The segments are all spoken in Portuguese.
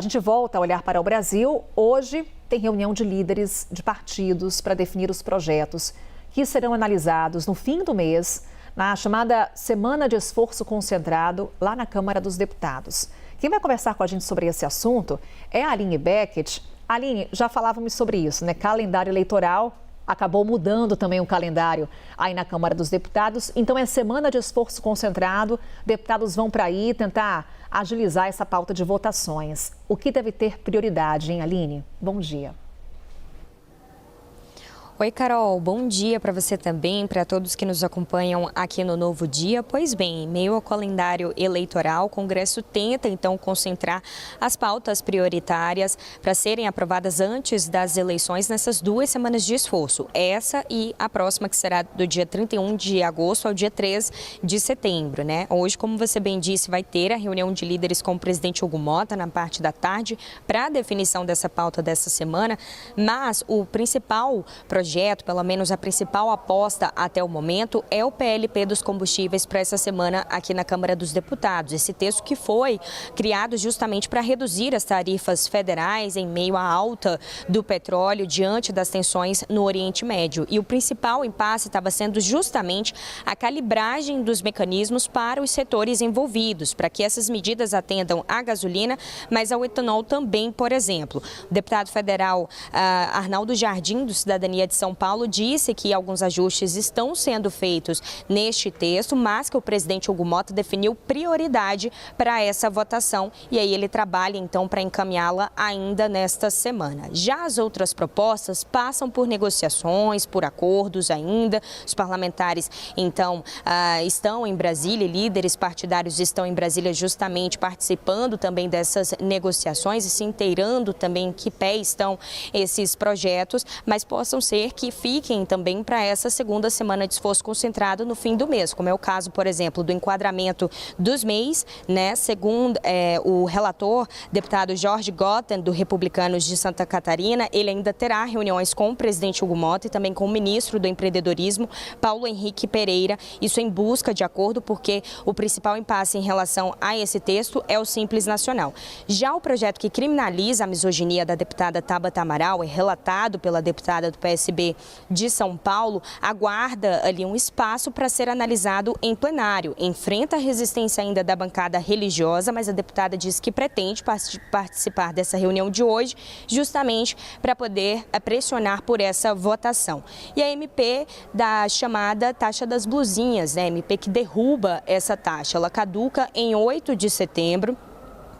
A gente volta a olhar para o Brasil. Hoje tem reunião de líderes de partidos para definir os projetos que serão analisados no fim do mês, na chamada Semana de Esforço Concentrado, lá na Câmara dos Deputados. Quem vai conversar com a gente sobre esse assunto é a Aline Beckett. Aline, já falávamos sobre isso, né? Calendário eleitoral, acabou mudando também o calendário aí na Câmara dos Deputados. Então é Semana de Esforço Concentrado, deputados vão para aí tentar agilizar essa pauta de votações. O que deve ter prioridade, hein, Aline? Bom dia. Oi, Carol. Bom dia para você também, para todos que nos acompanham aqui no Novo Dia. Pois bem, em meio ao calendário eleitoral, o Congresso tenta, então, concentrar as pautas prioritárias para serem aprovadas antes das eleições nessas 2 semanas de esforço. Essa e a próxima, que será do dia 31 de agosto ao dia 3 de setembro, né? Hoje, como você bem disse, vai ter a reunião de líderes com o presidente Hugo Motta na parte da tarde para a definição dessa pauta dessa semana, mas o principal projeto, pelo menos a principal aposta até o momento, é o PLP dos combustíveis para essa semana aqui na Câmara dos Deputados. Esse texto que foi criado justamente para reduzir as tarifas federais em meio à alta do petróleo diante das tensões no Oriente Médio. E o principal impasse estava sendo justamente a calibragem dos mecanismos para os setores envolvidos, para que essas medidas atendam à gasolina, mas ao etanol também, por exemplo. O deputado federal Arnaldo Jardim, do Cidadania de São Paulo, disse que alguns ajustes estão sendo feitos neste texto, mas que o presidente Hugo Motta definiu prioridade para essa votação e aí ele trabalha então para encaminhá-la ainda nesta semana. Já as outras propostas passam por negociações, por acordos ainda. Os parlamentares então estão em Brasília, líderes partidários estão em Brasília justamente participando também dessas negociações e se inteirando também em que pé estão esses projetos, mas possam ser que fiquem também para essa segunda semana de esforço concentrado no fim do mês, como é o caso, por exemplo, do enquadramento dos MEIs, né? Segundo o relator, deputado Jorge Gotten, do Republicanos de Santa Catarina, ele ainda terá reuniões com o presidente Hugo Motta e também com o ministro do Empreendedorismo, Paulo Henrique Pereira, isso em busca de acordo, porque o principal impasse em relação a esse texto é o Simples Nacional. Já o projeto que criminaliza a misoginia da deputada Tabata Amaral, é relatado pela deputada do PSB de São Paulo, aguarda ali um espaço para ser analisado em plenário. Enfrenta a resistência ainda da bancada religiosa, mas a deputada diz que pretende participar dessa reunião de hoje, justamente para poder pressionar por essa votação. E a MP da chamada taxa das blusinhas, né? MP que derruba essa taxa, ela caduca em 8 de setembro.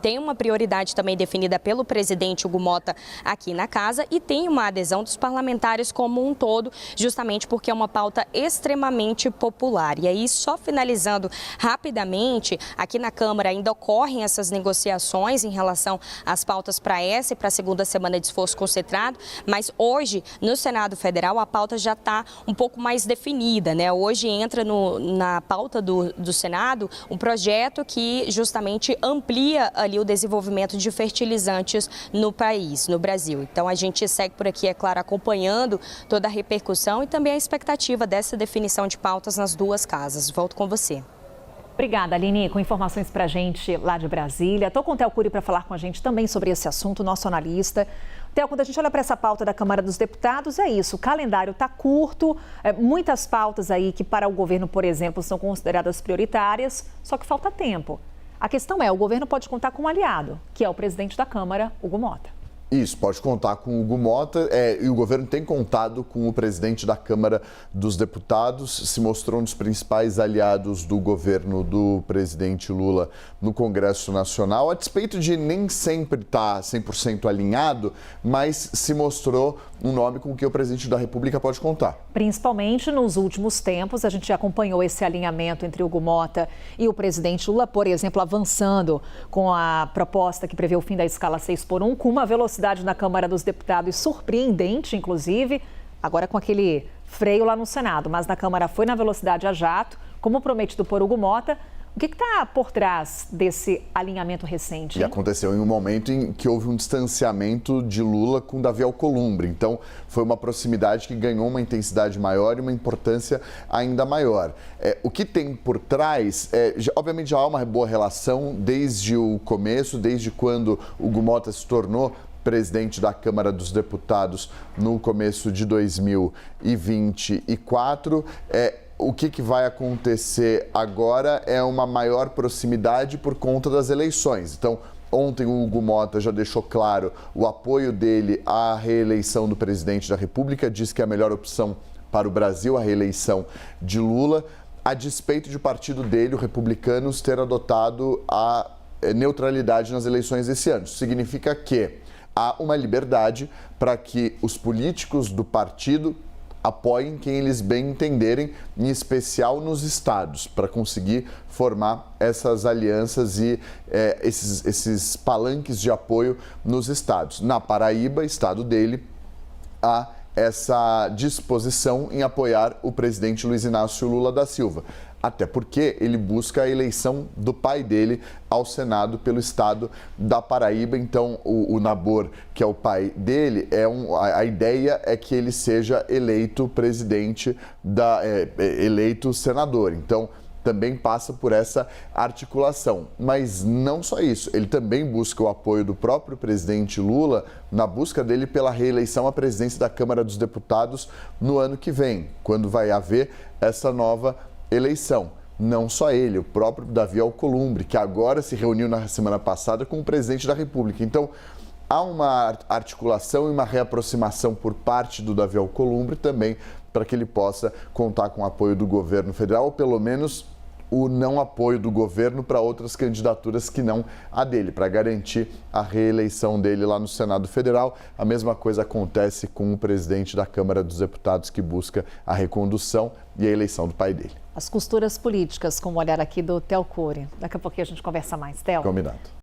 Tem uma prioridade também definida pelo presidente Hugo Motta aqui na casa e tem uma adesão dos parlamentares como um todo, justamente porque é uma pauta extremamente popular. E aí, só finalizando rapidamente, aqui na Câmara ainda ocorrem essas negociações em relação às pautas para essa e para a segunda semana de esforço concentrado, mas hoje, no Senado Federal, a pauta já está um pouco mais definida, né? Hoje entra na pauta do Senado um projeto que justamente amplia ali o desenvolvimento de fertilizantes no país, no Brasil. Então a gente segue por aqui, é claro, acompanhando toda a repercussão e também a expectativa dessa definição de pautas nas 2 casas. Volto com você. Obrigada, Aline, com informações para a gente lá de Brasília. Estou com o Theo Cury para falar com a gente também sobre esse assunto, nosso analista. Theo, quando a gente olha para essa pauta da Câmara dos Deputados, é isso, o calendário está curto, muitas pautas aí que para o governo, por exemplo, são consideradas prioritárias, só que falta tempo. A questão é, o governo pode contar com um aliado, que é o presidente da Câmara, Hugo Motta. Isso, pode contar com o Hugo Motta e o governo tem contado com o presidente da Câmara dos Deputados, se mostrou um dos principais aliados do governo do presidente Lula no Congresso Nacional, a despeito de nem sempre estar 100% alinhado, mas se mostrou um nome com que o presidente da República pode contar. Principalmente nos últimos tempos, a gente acompanhou esse alinhamento entre Hugo Motta e o presidente Lula, por exemplo, avançando com a proposta que prevê o fim da escala 6x1, com uma velocidade na Câmara dos Deputados surpreendente, inclusive, agora com aquele freio lá no Senado, mas na Câmara foi na velocidade a jato, como prometido por Hugo Motta. O que está por trás desse alinhamento recente? E aconteceu em um momento em que houve um distanciamento de Lula com Davi Alcolumbre. Então, foi uma proximidade que ganhou uma intensidade maior e uma importância ainda maior. O que tem por trás, obviamente já há uma boa relação desde o começo, desde quando o Hugo Motta se tornou presidente da Câmara dos Deputados no começo de 2024. O que vai acontecer agora é uma maior proximidade por conta das eleições. Então, ontem o Hugo Motta já deixou claro o apoio dele à reeleição do presidente da República, diz que é a melhor opção para o Brasil, a reeleição de Lula, a despeito de o partido dele, o Republicanos, ter adotado a neutralidade nas eleições desse ano. Isso significa que há uma liberdade para que os políticos do partido apoiem quem eles bem entenderem, em especial nos estados, para conseguir formar essas alianças e esses palanques de apoio nos estados. Na Paraíba, estado dele, há essa disposição em apoiar o presidente Luiz Inácio Lula da Silva. Até porque ele busca a eleição do pai dele ao Senado pelo estado da Paraíba. Então, o Nabor, que é o pai dele, a ideia é que ele seja eleito presidente, eleito senador. Então, também passa por essa articulação. Mas não só isso, ele também busca o apoio do próprio presidente Lula na busca dele pela reeleição à presidência da Câmara dos Deputados no ano que vem, quando vai haver essa nova eleição. Não só ele, o próprio Davi Alcolumbre, que agora se reuniu na semana passada com o presidente da República. Então, há uma articulação e uma reaproximação por parte do Davi Alcolumbre também para que ele possa contar com o apoio do governo federal, ou pelo menos o não apoio do governo para outras candidaturas que não a dele, para garantir a reeleição dele lá no Senado Federal. A mesma coisa acontece com o presidente da Câmara dos Deputados, que busca a recondução e a eleição do pai dele. As costuras políticas, com o olhar aqui do Theo Cury. Daqui a pouquinho a gente conversa mais. Theo. Combinado.